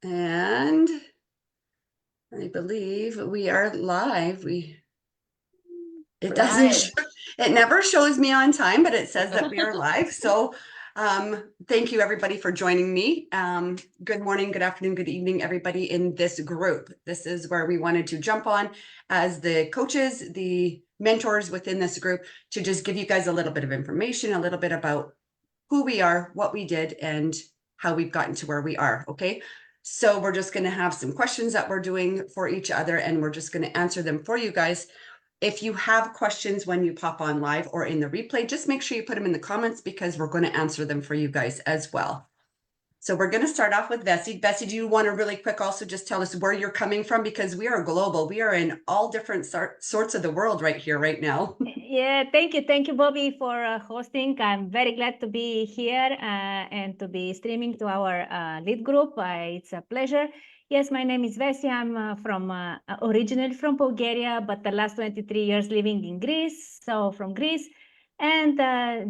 And I believe we are live. It doesn't Right. show, it never shows me on time, but it says that we are live. So thank you everybody for joining me. Good morning, good afternoon, good evening, everybody in this group. This is where we wanted to jump on as the coaches, the mentors within this group to just give you guys a little bit of information, a little bit about who we are, what we did, and how we've gotten to where we are. Okay. So we're just going to have some questions that we're doing for each other, and we're just going to answer them for you guys. If you have questions when you pop on live or in the replay, just make sure you put them in the comments because we're going to answer them for you guys as well. So we're going to start off with Bessie. Bessie, do you want to really quick also just tell us where you're coming from? Because we are global. We are in all different sorts of the world right here, right now. Yeah, thank you. Thank you, Bobby, for hosting. I'm very glad to be here and to be streaming to our lead group. It's a pleasure. Yes, my name is Vessi. I'm originally from Bulgaria, but the last 23 years living in Greece, so from Greece. And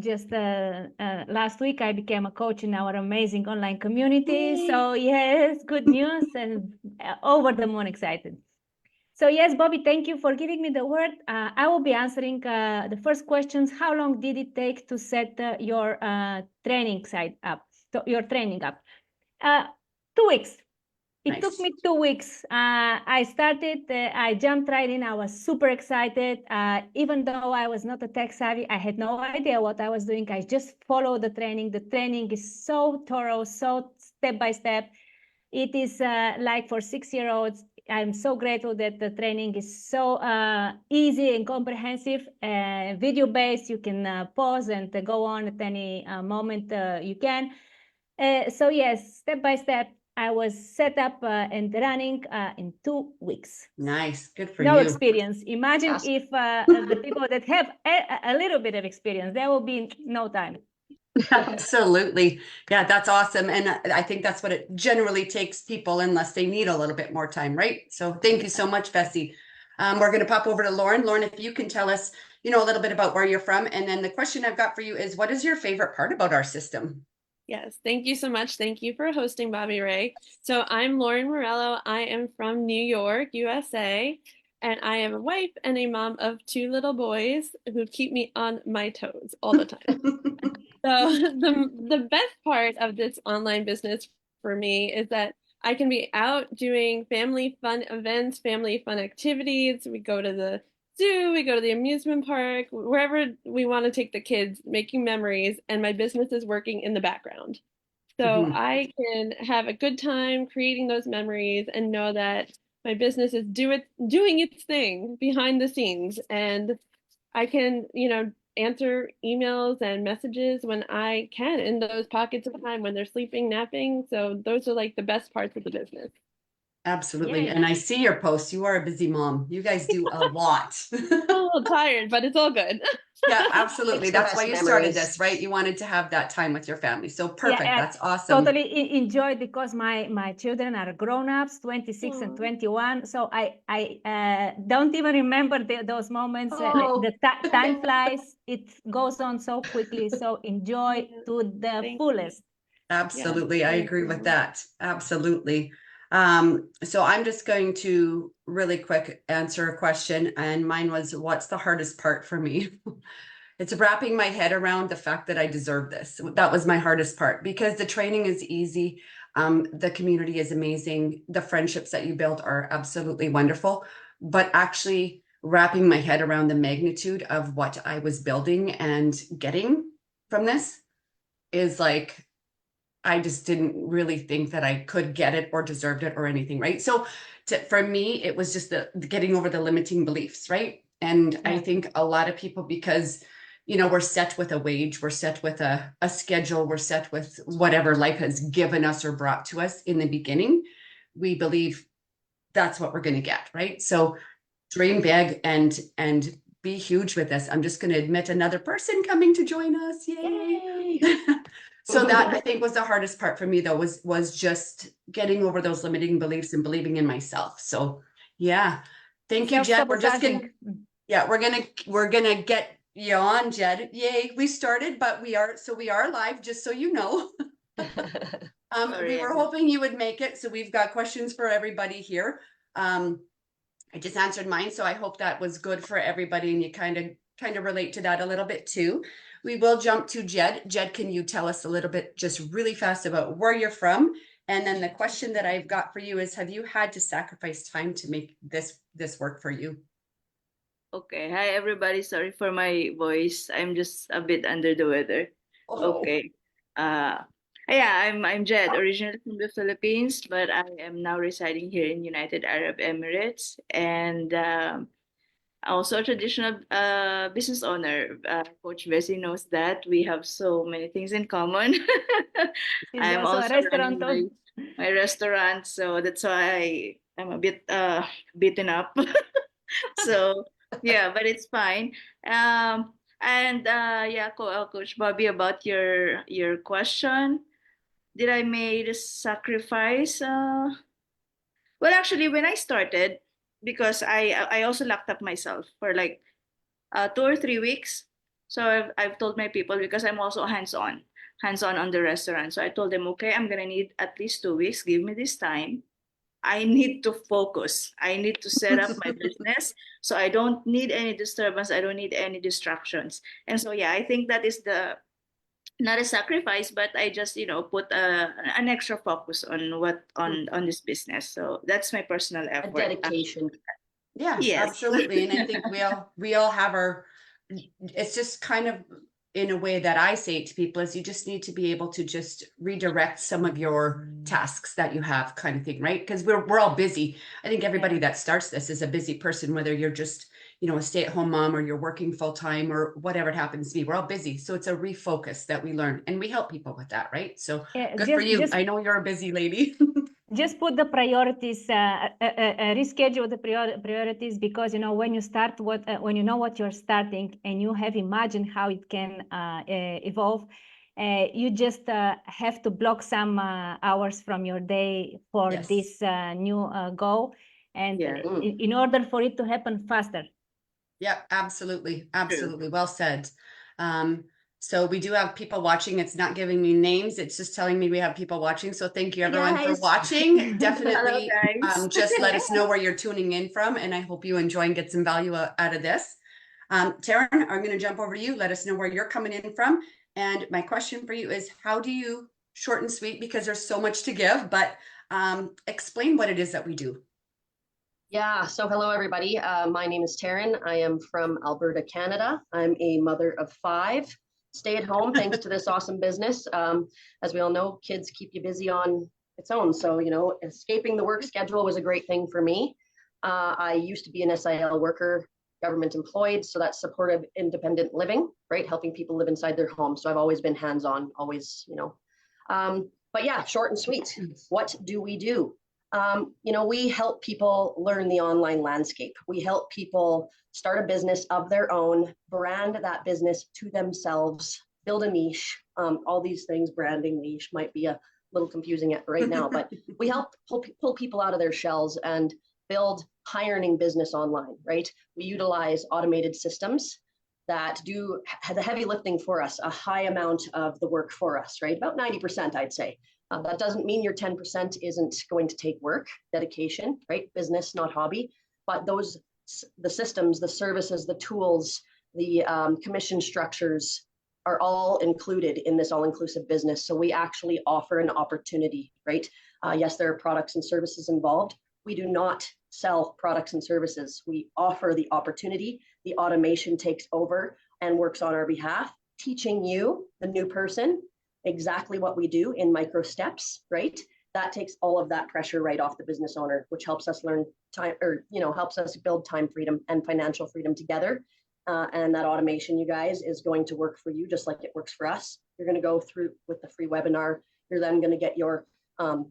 just last week, I became a coach in our amazing online community. So yes, good news and over the moon excited. So yes, Bobby, thank you for giving me the word. I will be answering the first questions. How long did it take to set your training site up, your training up? 2 weeks. It took Nice. me 2 weeks. I started, I jumped right in. I was super excited. Even though I was not a tech savvy, I had no idea what I was doing. I just followed the training. The training is so thorough, so step by step. It is like for 6-year-olds. I'm so grateful that the training is so easy and comprehensive, video-based. You can pause and go on at any moment you can. So yes, step by step, I was set up and running in 2 weeks. Nice. Good for No you. experience. Imagine Awesome. if the people that have a little bit of experience, there will be no time. Absolutely. Yeah, that's awesome. And I think that's what it generally takes people unless they need a little bit more time, right? So thank you so much, Bessie. We're going to pop over to Lauren. Lauren, if you can tell us, a little bit about where you're from. And then the question I've got for you is, what is your favorite part about our system? Yes, thank you so much. Thank you for hosting, Bobby Ray. So I'm Lauren Morello. I am from New York, USA, and I am a wife and a mom of 2 little boys who keep me on my toes all the time. So the best part of this online business for me is that I can be out doing family fun events, family fun activities. We go to the zoo, we go to the amusement park, wherever we want to take the kids, making memories, and my business is working in the background. So Mhm. I can have a good time creating those memories and know that my business is doing its thing behind the scenes, and I can, answer emails and messages when I can in those pockets of time when they're sleeping, napping. So those are like the best parts of the business. Absolutely. Yay. And I see your posts. You are a busy mom. You guys do a lot. I'm a little tired, but it's all good. Yeah, absolutely. It's the That's why best you started memories. this, right? You wanted to have that time with your family. So Yeah, perfect. I That's awesome. totally enjoyed because my children are grown-ups, 26 and Aw. 21. So I don't even remember those moments. Oh, The time flies. It goes on so quickly. So enjoy Yeah, to the thank you. fullest. Yes, absolutely. I thank agree with you. that. Absolutely. So I'm just going to really quick answer a question, and mine was, what's the hardest part for me? It's wrapping my head around the fact that I deserve this. That was my hardest part because the training is easy. The community is amazing. The friendships that you build are absolutely wonderful. But actually wrapping my head around the magnitude of what I was building and getting from this is like, I just didn't really think that I could get it or deserved it or anything, right? So for me, it was just the getting over the limiting beliefs, right? And I Yeah. think a lot of people, because we're set with a wage, we're set with a schedule, we're set with whatever life has given us or brought to us in the beginning, we believe that's what we're going to get, right? So dream big and be huge with this. I'm just going to admit another person coming to join us. Yay. Yay. So that I think was the hardest part for me though, was just getting over those limiting beliefs and believing in myself. So yeah. Thank you, Jed. We're just gonna Self-sabotaging. yeah, we're gonna get you on, Jed. Yay. We started, but we are live, just so you know. Sorry, We were hoping you would make it, so we've got questions for everybody here. I just answered mine, so I hope that was good for everybody and you kind of relate to that a little bit too. We will jump to Jed. Jed, can you tell us a little bit just really fast about where you're from? And then the question that I've got for you is, have you had to sacrifice time to make this work for you? Okay. Hi, everybody. Sorry for my voice. I'm just a bit under the weather. Oh, Okay. Uh, yeah, I'm Jed, originally from the Philippines, but I am now residing here in United Arab Emirates, and also a traditional business owner. Coach Bessie knows that we have so many things in common. She's I'm also a also running restaurateur. my restaurant, so that's why I'm a bit beaten up. So yeah, but it's fine. And yeah, Coach Bobby, about your question, did I made a sacrifice? Well, actually, when I started, because I also locked up myself for like 2 or 3 weeks. So I've told my people, because I'm also hands on on the restaurant. So I told them, okay, I'm gonna need at least 2 weeks. Give me this time. I need to focus. I need to set up my business. So I don't need any disturbance. I don't need any distractions. And so, yeah, I think that is the not a sacrifice, but I just, put an extra focus on on this business. So that's my personal A effort. dedication. yeah, Yes. absolutely. And I think we all have our, it's just kind of in a way that I say to people is you just need to be able to just redirect some of your tasks that you have, kind of thing, right? Because we're all busy. I think everybody that starts this is a busy person, whether you're just, a stay-at-home mom or you're working full-time or whatever it happens to be. We're all busy. So it's a refocus that we learn and we help people with that, right? So Yeah, good for you. just I know you're a busy lady. just put the priorities, reschedule the priorities, because when you start when you know what you're starting and you have imagined how it can evolve, you just have to block some hours from your day for Yes. this new goal, and Yeah. in order for it to happen faster. Yeah, absolutely. Absolutely. Well said. So we do have people watching. It's not giving me names. It's just telling me we have people watching. So thank you Hey, everyone for guys. watching. Hello, Definitely guys. just let us know where you're tuning in from. And I hope you enjoy and get some value out of this. Taryn, I'm going to jump over to you. Let us know where you're coming in from. And my question for you is, how do you, short and sweet, because there's so much to give, but explain what it is that we do. Yeah, so hello everybody. My name is Taryn. I am from Alberta, Canada. I'm a mother of 5. Stay at home thanks to this awesome business. As we all know, kids keep you busy on its own. So, escaping the work schedule was a great thing for me. I used to be an SIL worker, government employed, so that's supportive independent living, right? Helping people live inside their home. So I've always been hands-on, always, but yeah, short and sweet. What do we do? We help people learn the online landscape. We help people start a business of their own, brand that business to themselves, build a niche. All these things, branding, niche might be a little confusing right now, but we help pull people out of their shells and build high earning business online, right? We utilize automated systems that do the heavy lifting for us, a high amount of the work for us, right? About 90%, I'd say. That doesn't mean your 10% isn't going to take work, dedication, right? Business, not hobby, but the systems, the services, the tools, the commission structures are all included in this all-inclusive business. So we actually offer an opportunity, right? Yes, there are products and services involved. We do not sell products and services. We offer the opportunity. The automation takes over and works on our behalf, teaching you, the new person, exactly what we do in micro steps, right? That takes all of that pressure right off the business owner, which helps us learn time, or helps us build time freedom and financial freedom together. And that automation, you guys, is going to work for you just like it works for us. You're going to go through with the free webinar. You're then going to get your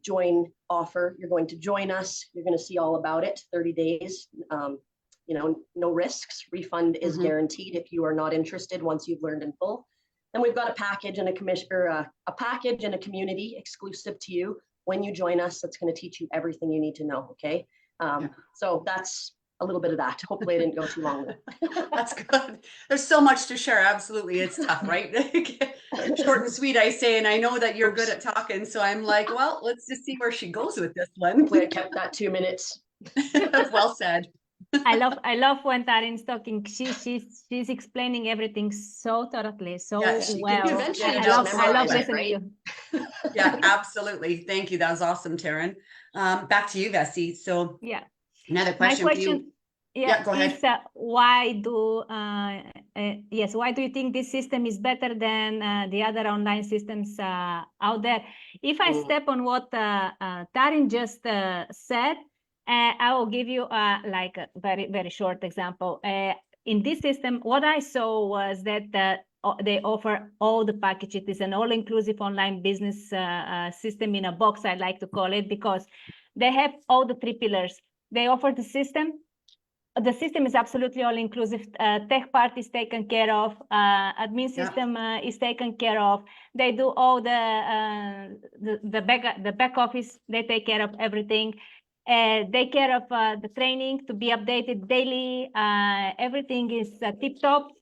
join offer. You're going to join us. You're going to see all about it. 30 days. No risks. Refund is guaranteed if you are not interested once you've learned in full. And we've got a package and a commission, or a package and a community exclusive to you when you join us. That's going to teach you everything you need to know. Okay, so that's a little bit of that. Hopefully I didn't go too long there. That's good. There's so much to share. Absolutely. It's tough, right? Short and sweet, I say, and I know that you're good at talking. So I'm like, well, let's just see where she goes with this one. Hopefully I kept that 2 minutes. Well said. I love when Taryn's talking. She's explaining everything so thoroughly, so Yeah, she can well. do- Eventually yeah, I just love memorize it, listening to you. Yeah, absolutely. Thank you. That was awesome, Taryn. Back to you, Vessi. So Yeah. another My question for you. question, Yeah, go ahead. is why do you think this system is better than the other online systems out there? If I step on what Taryn just said, I will give you like a very, very short example. In this system, what I saw was that they offer all the packages. It is an all-inclusive online business system in a box, I like to call it, because they have all the three pillars. They offer the system. The system is absolutely all-inclusive. Tech part is taken care of. Admin system is taken care of. They do all the back office. They take care of everything. They care of the training to be updated daily. Everything is tip-top.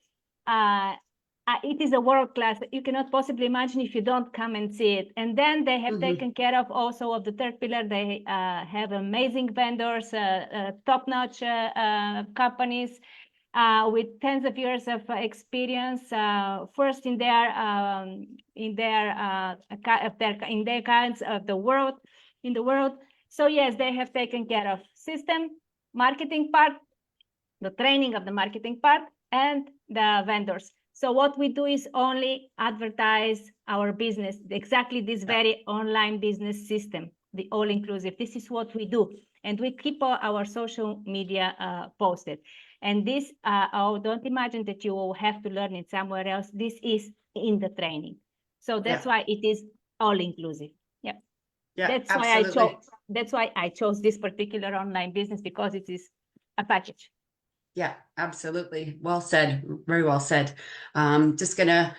It is a world class. You cannot possibly imagine if you don't come and see it. And then they have taken care of also of the third pillar. They have amazing vendors, top-notch companies with tens of years of experience. First in their kinds of the world, in the world. So yes, they have taken care of system, marketing part, the training of the marketing part, and the vendors. So what we do is only advertise our business, exactly this very online business system, the all-inclusive. This is what we do. And we keep our social media posted. And this, don't imagine that you will have to learn it somewhere else. This is in the training. So that's why it is all-inclusive. Yeah. That's absolutely. why I chose this particular online business, because it is a package. Yeah, absolutely. Well said. Very well said. Just gonna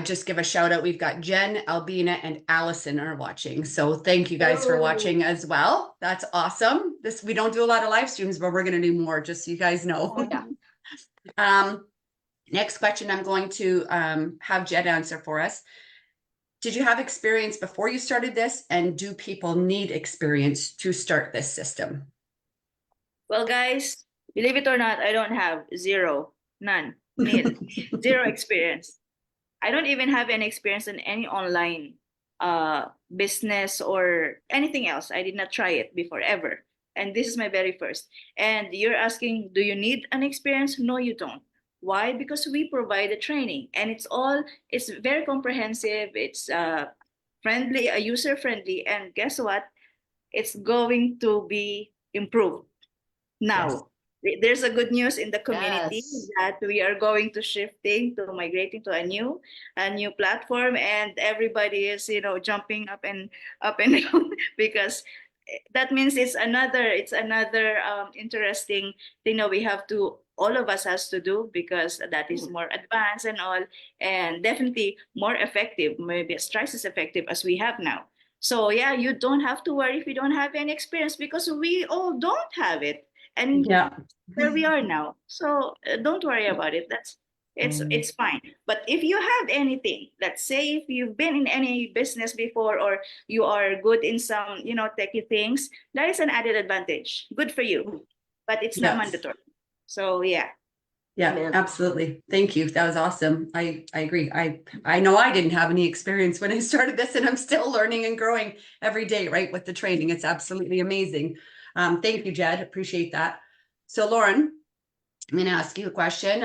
just give a shout out. We've got Jen, Albina, and Allison are watching. So thank you guys for watching as well. That's awesome. We don't do a lot of live streams, but we're gonna do more, just so you guys know. Oh, yeah. Next question, I'm going to have Jed answer for us. Did you have experience before you started this, and do people need experience to start this system? Well, guys, believe it or not, I don't have none, nil, zero experience. I don't even have any experience in any online business or anything else. I did not try it before ever. And this is my very first. And you're asking, do you need an experience? No, you don't. Why? Because we provide the training, and it's very comprehensive. It's friendly, user friendly. And guess what? It's going to be improved. Now, there's a good news in the community that we are going to migrating to a new platform, and everybody is jumping up and down because that means it's another interesting thing that all of us has to do, because that is more advanced and all, and definitely more effective, maybe twice as effective as we have now. So yeah, you don't have to worry if you don't have any experience, because we all don't have it. And where we are now, so don't worry about it. It's fine. But if you have anything, let's say if you've been in any business before, or you are good in some techie things, that is an added advantage. Good for you, but it's not mandatory. So yeah. Yeah, absolutely. Thank you. That was awesome. I agree. I know I didn't have any experience when I started this, and I'm still learning and growing every day, right? With the training. It's absolutely amazing. Thank you, Jed. Appreciate that. So Lauren, I'm going to ask you a question.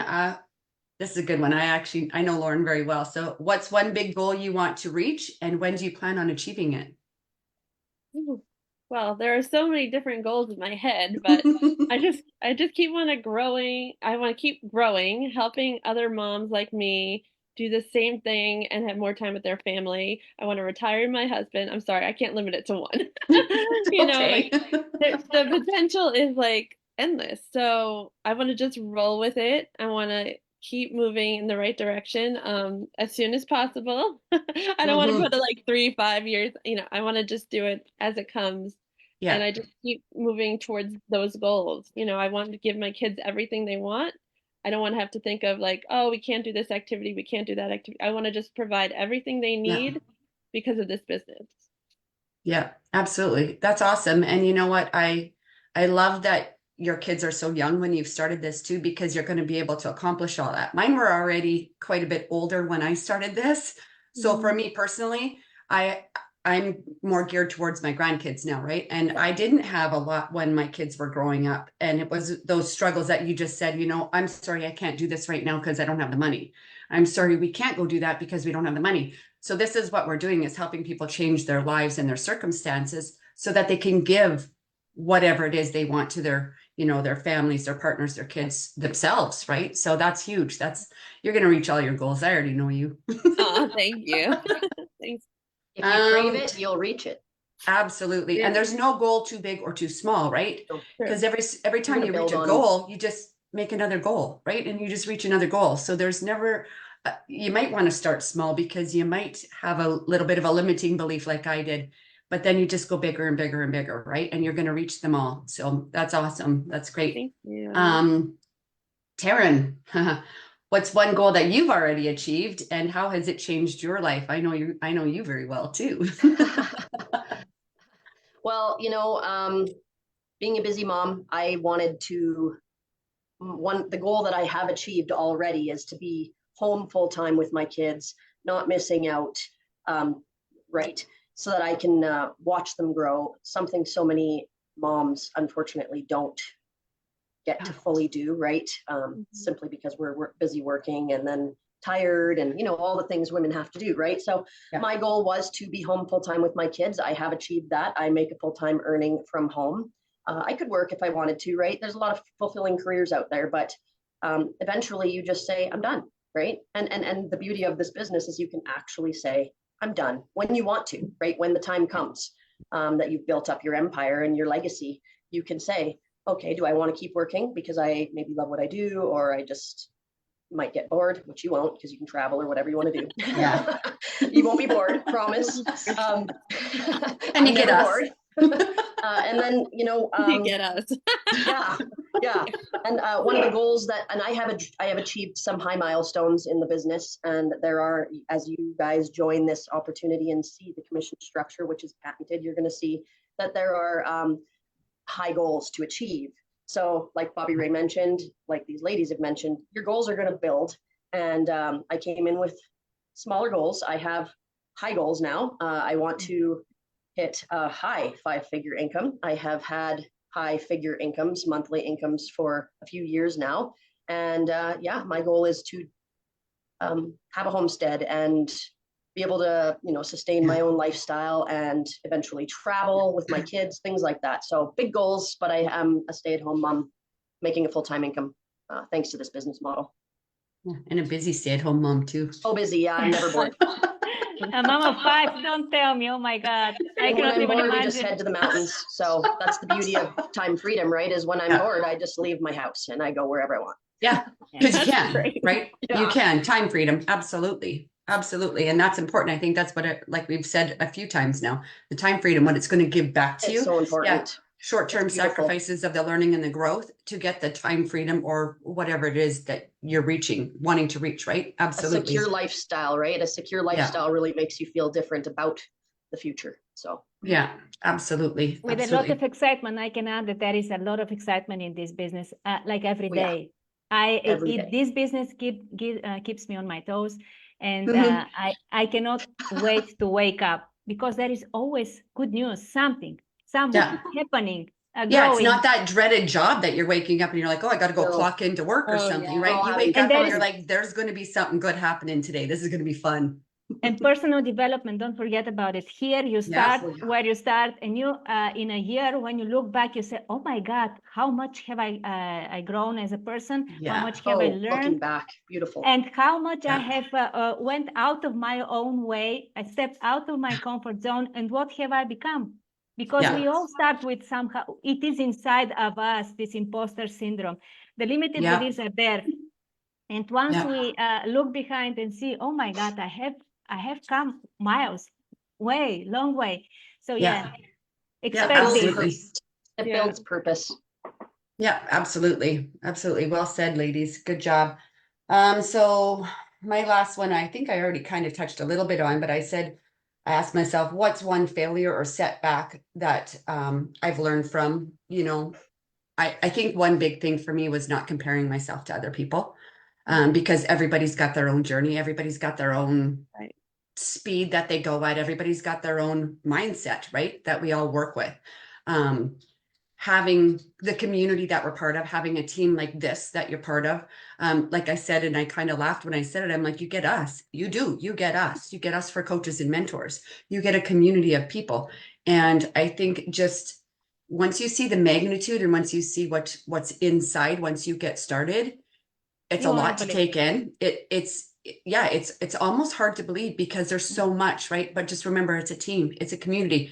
This is a good one. I know Lauren very well. So what's one big goal you want to reach, and when do you plan on achieving it? Well, there are so many different goals in my head, but I just keep growing. I want to keep growing, helping other moms like me do the same thing and have more time with their family. I want to retire my husband. I'm sorry, I can't limit it to one. The potential is like endless. So I want to just roll with it. I want to keep moving in the right direction as soon as possible. I don't want to put it like 3-5 years. I want to just do it as it comes. Yeah. And I just keep moving towards those goals. You know, I want to give my kids everything they want. I don't want to have to think of like, oh, we can't do this activity, we can't do that activity. I want to just provide everything they need because of this business. Yeah, absolutely. That's awesome. And you know what? I love that your kids are so young when you've started this too, because you're going to be able to accomplish all that. Mine were already quite a bit older when I started this. So for me personally, I'm more geared towards my grandkids now, right? And I didn't have a lot when my kids were growing up. And it was those struggles that you just said, you know, I'm sorry, I can't do this right now because I don't have the money. I'm sorry, we can't go do that because we don't have the money. So this is what we're doing, is helping people change their lives and their circumstances so that they can give whatever it is they want to their, you know, their families, their partners, their kids, themselves, right? So that's huge. You're going to reach all your goals. I already know you. Oh, thank you. Thanks. If you crave it, you'll reach it. Absolutely. And there's no goal too big or too small, right? Because every time you reach a goal, you just make another goal, right? And you just reach another goal. So there's never, you might want to start small because you might have a little bit of a limiting belief like I did, but then you just go bigger and bigger and bigger, right? And you're going to reach them all. So that's awesome. That's great. Thank you. Taryn, what's one goal that you've already achieved and how has it changed your life? I know you very well too. Well, you know, being a busy mom, I wanted to, the goal that I have achieved already is to be home full time with my kids, not missing out, right? So that I can watch them grow, something so many moms unfortunately don't get to fully do, right? Simply because we're busy working and then tired and, you know, all the things women have to do, right? So my goal was to be home full time with my kids. I have achieved that. I make a full-time earning from home. I could work if I wanted to, right? There's a lot of fulfilling careers out there, but eventually you just say, I'm done, right? And the beauty of this business is you can actually say, I'm done when you want to, right? When the time comes that you've built up your empire and your legacy, you can say, okay, do I want to keep working because I maybe love what I do, or I just might get bored, which you won't because you can travel or whatever you want to do. Yeah. You won't be bored, promise. And you get us. Bored. And then, you know, You get us. yeah. And one of the goals that, and I have achieved some high milestones in the business, and there are, as you guys join this opportunity and see the commission structure, which is patented, you're going to see that there are high goals to achieve. So like Bobby Ray mentioned, like these ladies have mentioned, your goals are going to build. And I came in with smaller goals. I have high goals now. I want to hit a high 5-figure income. I have had high figure incomes, monthly incomes for a few years now. And my goal is to have a homestead and be able to, you know, sustain my own lifestyle and eventually travel with my kids, things like that. So big goals, but I am a stay-at-home mom making a full-time income thanks to this business model. And a busy stay-at-home mom too. So busy, yeah, I'm never bored. A mom of 5, don't tell me. Oh my God. I And when cannot I'm even bored, we imagine. just head to the mountains. So that's the beauty of time freedom, right? Is when I'm bored, I just leave my house and I go wherever I want. Yeah, because you can, Great. right? Yeah. You can. Time freedom. Absolutely. Absolutely. And that's important. I think that's what like we've said a few times now, the time freedom, what it's going to give back to you. It's so important. Short-term It's beautiful. sacrifices of the learning and the growth to get the time freedom or whatever it is that you're wanting to reach, right? Absolutely. A secure lifestyle, right? A secure lifestyle really makes you feel different about the future. So yeah, absolutely. With a lot of excitement, I can add that there is a lot of excitement in this business, like every day. This business keeps me on my toes, and I cannot wait to wake up because there is always good news, something happening. It's not that dreaded job that you're waking up and you're like, oh, I got to go clock into work or something, right? You wake up and you're like, there's going to be something good happening today. This is going to be fun. And personal development, don't forget about it. Here you start where you start, and you in a year when you look back, you say, oh my God, how much have I grown as a person? How much have I learned? Looking back, beautiful. And how much I have went out of my own way. I stepped out of my comfort zone, and what have I become? Because we all start with somehow, it is inside of us, this imposter syndrome. The limited beliefs are there. And once we look behind and see, oh my God, I have come miles, long way. So Expect absolutely. this. It Yeah. builds purpose. Yeah, absolutely. Absolutely. Well said, ladies. Good job. So my last one, I think I already kind of touched a little bit on, but I asked myself, what's one failure or setback that I've learned from? You know, I think one big thing for me was not comparing myself to other people, because everybody's got their own journey. Everybody's got their own Right. speed that they go at. Everybody's got their own mindset, right? That we all work with. Having the community that we're part of, having a team like this that you're part of. Like I said, and I kind of laughed when I said it, I'm like, you get us, you get us for coaches and mentors, you get a community of people. And I think just once you see the magnitude and once you see what's inside, once you get started, it's You a won't lot to believe. take in. It's almost hard to believe because there's so much, right? But just remember, it's a team, it's a community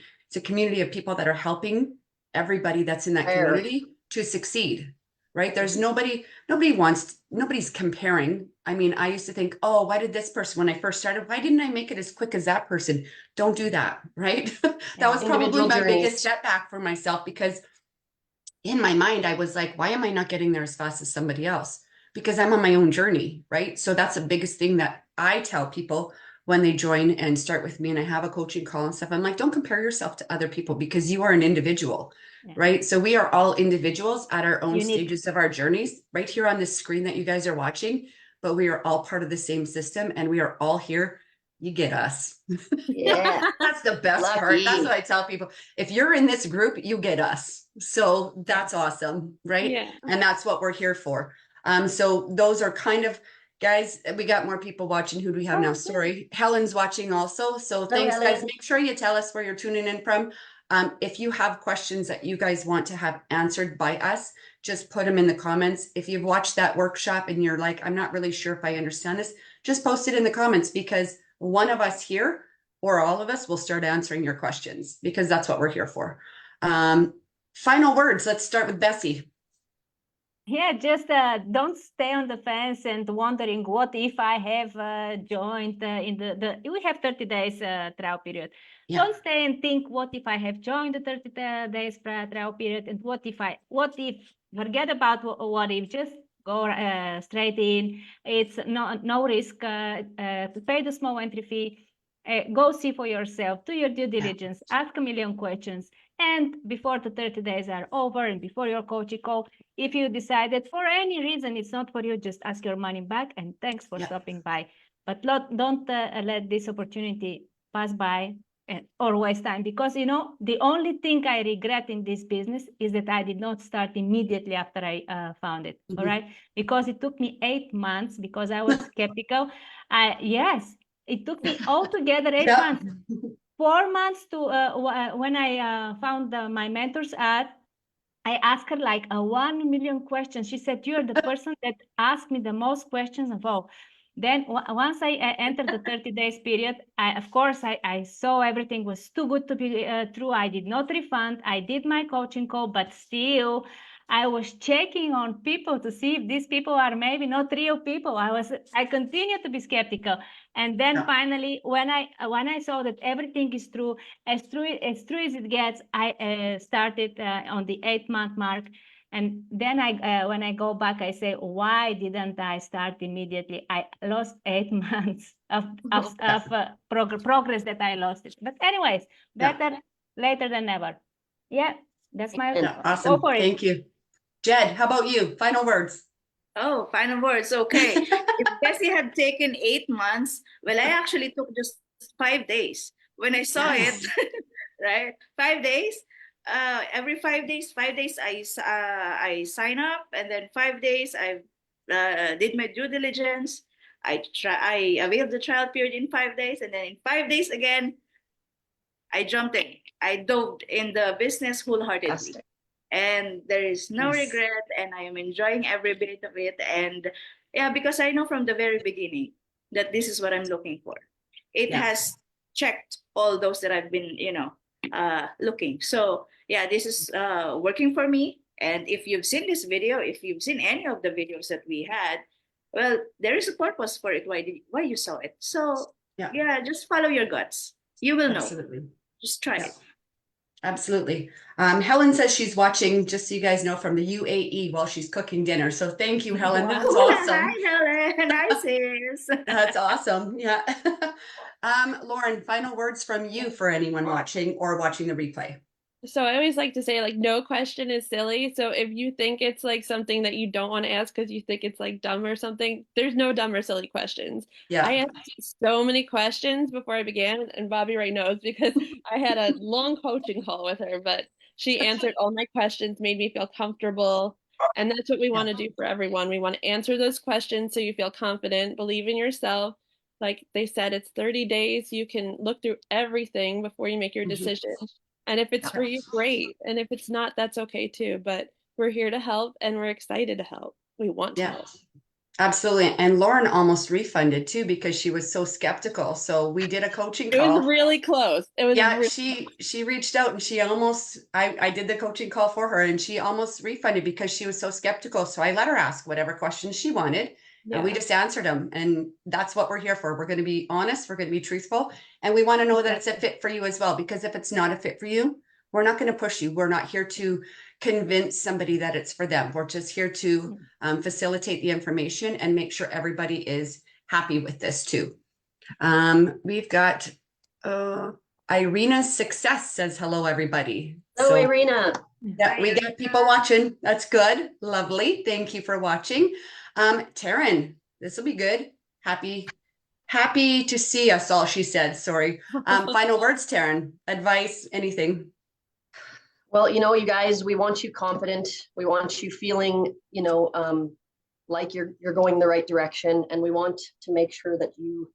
of people that are helping everybody that's in that Fair. community to succeed, right? There's nobody's comparing. I mean, I used to think, oh, why did this person, when I first started, why didn't I make it as quick as that person? Don't do that, right? That was probably Individual my journeys. biggest setback for myself, because in my mind, I was like, why am I not getting there as fast as somebody else? Because I'm on my own journey, right? So that's the biggest thing that I tell people when they join and start with me and I have a coaching call and stuff. I'm like, don't compare yourself to other people because you are an individual, Yeah. right? So we are all individuals at our own Unique. stages of our journeys, right here on this screen that you guys are watching, but we are all part of the same system and we are all here. You get us. Yeah. That's the best part. That's Lucky. what I tell people. If you're in this group, you get us. So that's awesome, right? Yeah. And that's what we're here for. So those are kind of, guys, we got more people watching. Who do we have now? Sorry. Helen's watching also. So thanks, guys. Helen. Make sure you tell us where you're tuning in from. If you have questions that you guys want to have answered by us, just put them in the comments. If you've watched that workshop and you're like, I'm not really sure if I understand this, just post it in the comments, because one of us here or all of us will start answering your questions, because that's what we're here for. Final words. Let's start with Bessie. Yeah, just don't stay on the fence and wondering what if I have joined in we have 30 days trial period. Yeah. Don't stay and think, what if I have joined the 30 days trial period, and what if forget about what if, just go straight in. It's no risk to pay the small entry fee. Go see for yourself, do your due diligence, ask a million questions. And before the 30 days are over and before your coaching call, if you decided for any reason it's not for you, just ask your money back and thanks for stopping by. But don't let this opportunity pass by or waste time, because the only thing I regret in this business is that I did not start immediately after I found it. All right, because it took me 8 months because I was skeptical. Yes, it took me altogether 8 months. 4 months to when I found my mentor's ad. I asked her like 1 million questions. She said, "You're the person that asked me the most questions of all." Then once I entered the 30 days period, of course, I saw everything was too good to be true. I did not refund. I did my coaching call, but still, I was checking on people to see if these people are maybe not real people. I continued to be skeptical. And then finally, when I saw that everything is true, as true as it gets, I started on the 8-month mark. And then when I go back, I say, why didn't I start immediately? I lost 8 months of progress that I lost it. But anyways, better later than never. Yeah, that's my Awesome. go for it. Thank you. Jed, how about you? Final words. Oh, final words. Okay. If Bessie had taken 8 months, well, I actually took just 5 days. When I saw it, right? 5 days. Every 5 days, I sign up, and then 5 days I did my due diligence. I availed the trial period in 5 days, and then in 5 days again, I jumped in. I dove in the business wholeheartedly. Fantastic. And there is no regret, and I am enjoying every bit of it. And because I know from the very beginning that this is what I'm looking for. It has checked all those that I've been looking. So this is working for me. And if you've seen this video, if you've seen any of the videos that we had, well, there is a purpose for it, why you saw it. So just follow your guts. You will know. Absolutely. Just try it. Absolutely. Helen says she's watching, just so you guys know, from the UAE while she's cooking dinner. So thank you, Helen. That's awesome. Hi, Helen. Hi, sis. That's awesome. Yeah. Lauren, final words from you for anyone watching or watching the replay. So I always like to say, like, no question is silly. So if you think it's like something that you don't want to ask because you think it's like dumb or something, there's no dumb or silly questions. Yeah. I asked so many questions before I began, and Bobby Ray knows because I had a long coaching call with her, but she answered all my questions, made me feel comfortable. And that's what we want to do for everyone. We want to answer those questions so you feel confident, believe in yourself. Like they said, it's 30 days. You can look through everything before you make your decision. And if it's for you, great. And if it's not, that's okay too. But we're here to help and we're excited to help. We want to help. Absolutely. And Lauren almost refunded too because she was so skeptical. So we did a coaching call. It was really close. It was she reached out and she almost I did the coaching call for her and she almost refunded because she was so skeptical. So I let her ask whatever questions she wanted. And we just answered them. And that's what we're here for. We're going to be honest. We're going to be truthful. And we want to know that it's a fit for you as well. Because if it's not a fit for you, we're not going to push you. We're not here to convince somebody that it's for them. We're just here to facilitate the information and make sure everybody is happy with this too. We've got Irina's Success says hello, everybody. Hello, Irina. Yeah, we got people watching. That's good. Lovely. Thank you for watching. Taryn, this will be good. Happy to see us all, she said. Sorry. Final words, Taryn. Advice, anything? Well, you guys, we want you confident. We want you feeling, like you're going the right direction, and we want to make sure that you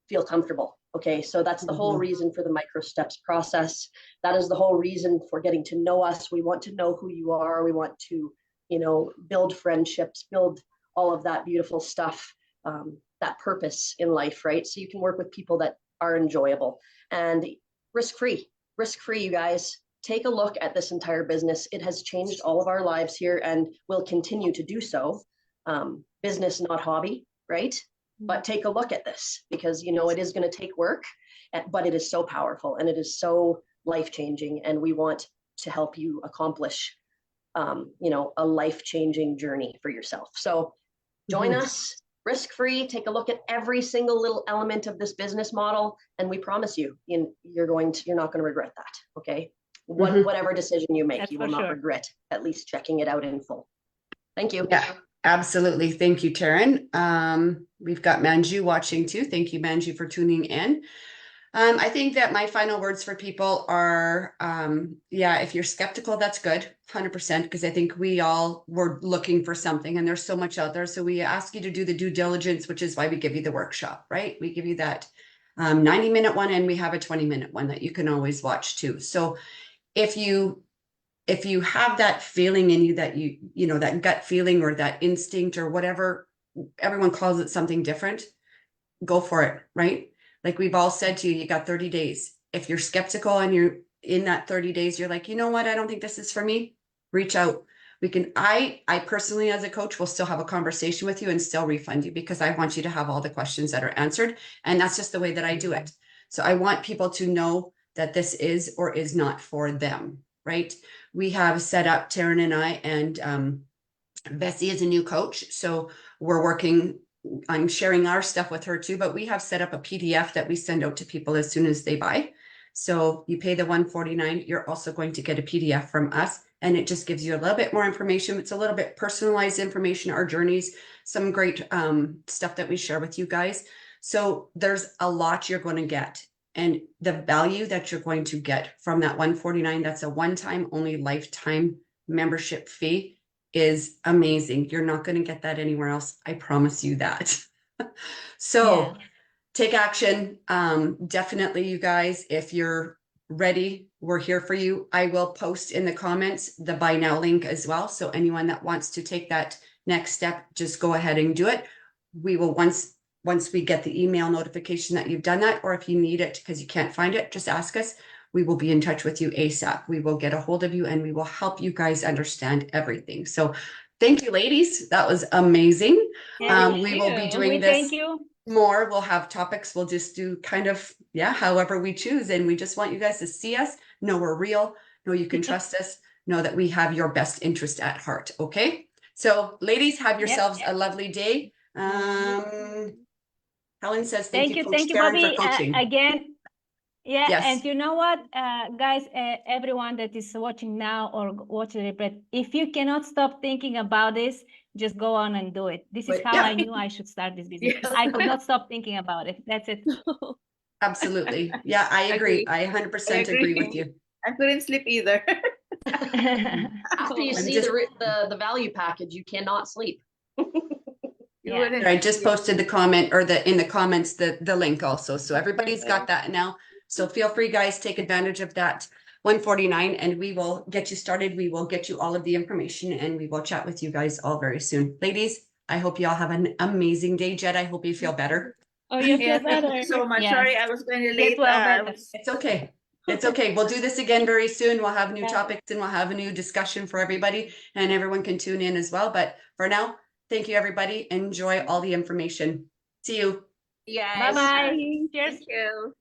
feel comfortable. Okay, so that's the whole reason for the micro steps process. That is the whole reason for getting to know us. We want to know who you are. We want to, build friendships, build all of that beautiful stuff, that purpose in life, right? So you can work with people that are enjoyable and risk-free, you guys. Take a look at this entire business. It has changed all of our lives here and will continue to do so. Business, not hobby, right? But take a look at this because, it is going to take work, but it is so powerful and it is so life-changing. And we want to help you accomplish, a life-changing journey for yourself. So join us, risk-free, take a look at every single little element of this business model. And we promise you, you're not going to regret that. Okay. Whatever decision you make, you will not regret at least checking it out in full. Thank you. Yeah, absolutely. Thank you, Taryn. We've got Manju watching too. Thank you, Manju, for tuning in. I think that my final words for people are, if you're skeptical, that's good, 100%, because I think we all were looking for something and there's so much out there. So we ask you to do the due diligence, which is why we give you the workshop, right? We give you that 90-minute one and we have a 20-minute one that you can always watch too. So if you have that feeling in you that that gut feeling or that instinct or whatever, everyone calls it something different, go for it, right? Like we've all said to you, you got 30 days. If you're skeptical and you're in that 30 days, you're like, you know what? I don't think this is for me. Reach out. I personally, as a coach, will still have a conversation with you and still refund you because I want you to have all the questions that are answered. And that's just the way that I do it. So I want people to know that this is or is not for them, right? We have set up, Taryn and I, and Bessie is a new coach. So we're working, I'm sharing our stuff with her too, but we have set up a PDF that we send out to people as soon as they buy. So you pay the $149, you're also going to get a PDF from us. And it just gives you a little bit more information. It's a little bit personalized information, our journeys, some great stuff that we share with you guys. So there's a lot you're going to get. And the value that you're going to get from that $149, that's a one-time only lifetime membership fee, is amazing. You're not going to get that anywhere else. I promise you that. So take action. Definitely, you guys, if you're ready, we're here for you. I will post in the comments the buy now link as well. So anyone that wants to take that next step, just go ahead and do it. We will once we get the email notification that you've done that, or if you need it because you can't find it, just ask us. We will be in touch with you ASAP. We will get a hold of you and we will help you guys understand everything. So thank you, ladies. That was amazing. We will be doing this. Thank you. more. We'll have topics. We'll just do kind of, yeah, however we choose. And we just want you guys to see us, know we're real, know you can trust us, know that we have your best interest at heart. Okay. So ladies, have yourselves a lovely day. Helen says, thank you, Coach Karen, Bobby. for coaching. Again, yeah, Yes. and you know what, guys, everyone that is watching now or watching the replay, if you cannot stop thinking about this, just go on and do it. This is how I knew I should start this business. Yes. I could not stop thinking about it. That's it. Absolutely. Yeah, I agree. I 100% agree with you. I couldn't sleep either. After you I'm see just- the value package, you cannot sleep. You Yeah. wouldn't I just sleep. posted the comment or in the comments, the link also. So everybody's got that now. So feel free, guys, take advantage of that 149 and we will get you started. We will get you all of the information and we will chat with you guys all very soon. Ladies, I hope you all have an amazing day. Jed, I hope you feel better. Oh, you Yeah, feel thank better. you so much. Yes. Sorry, I was going to Get late. well I better. was- It's okay. It's okay. We'll do this again very soon. We'll have new Yeah. topics and we'll have a new discussion for everybody and everyone can tune in as well. But for now, thank you, everybody. Enjoy all the information. See you. Yes. Bye-bye. Cheers. Thank you.